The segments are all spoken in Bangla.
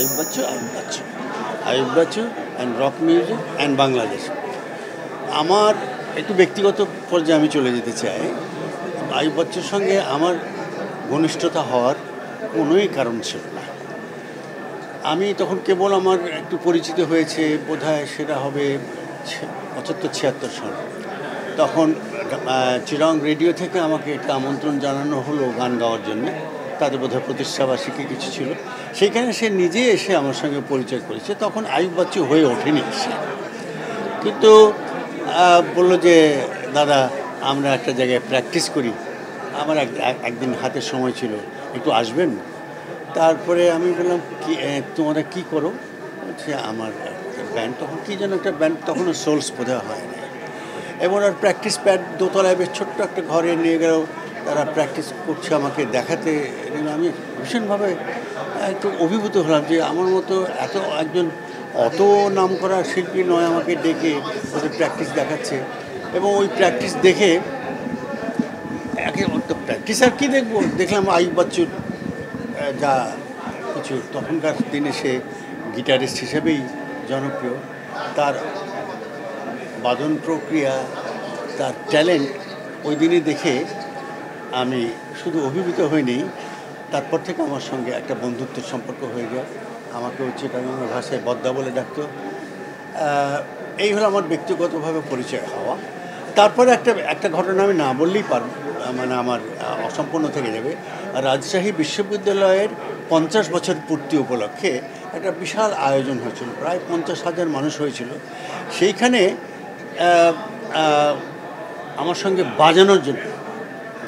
Ayub Bachchu and rock music and Bangladesh. আমার একটু ব্যক্তিগত পর্যায়ে আমি চলে যেতে চাই। আয়ুব বাচ্চুর সঙ্গে আমার ঘনিষ্ঠতা হওয়ার কোনোই কারণ ছিল না। আমি তখন কেবল আমার একটু পরিচিত হয়েছে, বোধহয় সেটা হবে 75-76 সাল। তখন চিরং রেডিও থেকে আমাকে একটা আমন্ত্রণ জানানো হলো গান গাওয়ার জন্য। তাদের বোধহয় প্রতিষ্ঠাবার্ষিকী কিছু ছিল, সেইখানে সে নিজে এসে আমার সঙ্গে পরিচয় করেছে। তখন আয়ুব বাচ্চু হয়ে ওঠেনি সে, কিন্তু বললো যে দাদা আমরা একটা জায়গায় প্র্যাকটিস করি, আমার একদিন হাতে সময় ছিল, একটু আসবেন? তারপরে আমি বললাম কি তোমরা কী করো? বলছে আমার ব্যান্ড, তখন কী যেন একটা ব্যান্ড, তখনও সোলস বোধহয় হয় না, এবং আর প্র্যাকটিস প্যাড দোতলায় বেশ ছোট্ট একটা ঘরে নিয়ে গেল, তারা প্র্যাকটিস করছে, আমাকে দেখাতে। আমি ভীষণভাবে একটু অভিভূত হলাম যে আমার মতো একজন অত নাম করা শিল্পী নয়, আমাকে ডেকে ওদের প্র্যাকটিস দেখাচ্ছে। এবং ওই প্র্যাকটিস দেখে প্র্যাকটিস আর কী দেখবো, দেখলাম আয়ুব বাচ্চুর যা কিছু, তখনকার দিনে সে গিটারিস্ট হিসেবেই জনপ্রিয়, তার বাদন প্রক্রিয়া, তার ট্যালেন্ট ওই দিনে দেখে আমি শুধু অভিভূত হইনি, তারপর থেকে আমার সঙ্গে একটা বন্ধুত্বের সম্পর্ক হয়ে যায়। আমাকে চিটাগাংয়ের ভাষায় বদ্দা বলে ডাকতো। এই হলো আমার ব্যক্তিগতভাবে পরিচয় হওয়া। তারপরে একটা ঘটনা আমি না বললেই পারব, মানে আমার অসম্পূর্ণ থেকে যাবে। রাজশাহী বিশ্ববিদ্যালয়ের 50 বছর পূর্তি উপলক্ষে একটা বিশাল আয়োজন হয়েছিল, প্রায় 50,000 মানুষ হয়েছিল। সেইখানে আমার সঙ্গে বাজানোর জন্য,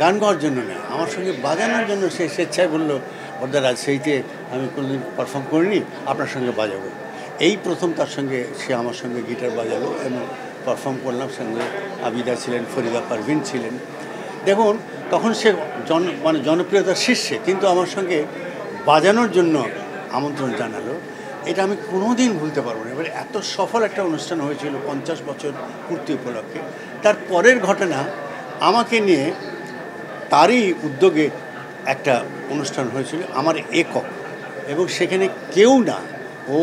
গান গাওয়ার জন্য না, আমার সঙ্গে বাজানোর জন্য সে স্বেচ্ছায় বললো, বর্দা রাজশাহীতে আমি কোনোদিন পারফর্ম করিনি, আপনার সঙ্গে বাজাবো। এই প্রথম তার সঙ্গে সে আমার সঙ্গে গিটার বাজালো এবং পারফর্ম করলাম। সঙ্গে আবিদা ছিলেন, ফরিদা পারভিন ছিলেন। দেখুন তখন সে জনপ্রিয়তার শীর্ষে, কিন্তু আমার সঙ্গে বাজানোর জন্য আমন্ত্রণ জানালো। এটা আমি কোনোদিন ভুলতে পারবো না। এবার এত সফল একটা অনুষ্ঠান হয়েছিল 50 বছর পূর্তি উপলক্ষে। তার পরের ঘটনা, আমাকে নিয়ে তারই উদ্যোগে একটা অনুষ্ঠান হয়েছিল আমার একক, এবং সেখানে কেউ না, ও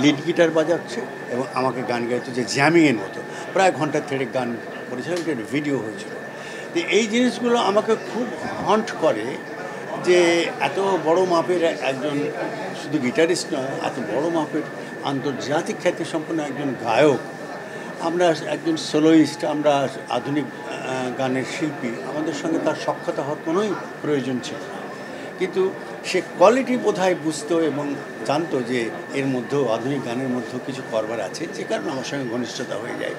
লিড গিটার বাজাচ্ছে এবং আমাকে গান গাইতো, যে জ্যামিংয়ের মতো, প্রায় ঘন্টা 3 গান করেছিল, একটা ভিডিও হয়েছিল। তো এই জিনিসগুলো আমাকে খুব হন্ট করে যে এত বড় মাপের একজন, শুধু গিটারিস্ট নয়, এত বড় মাপের আন্তর্জাতিক খ্যাতিসম্পন্ন একজন গায়ক, আমরা একজন সোলোইস্ট, আমরা আধুনিক গানের শিল্পী, আমাদের সঙ্গে তার সখ্যতা হওয়ার কোনোই প্রয়োজন ছিল না। কিন্তু সে কোয়ালিটি বোধহয় বুঝতো এবং জানতো যে এর মধ্যেও, আধুনিক গানের মধ্যেও কিছু করবার আছে, যে কারণে আমার সঙ্গে ঘনিষ্ঠতা হয়ে যায়।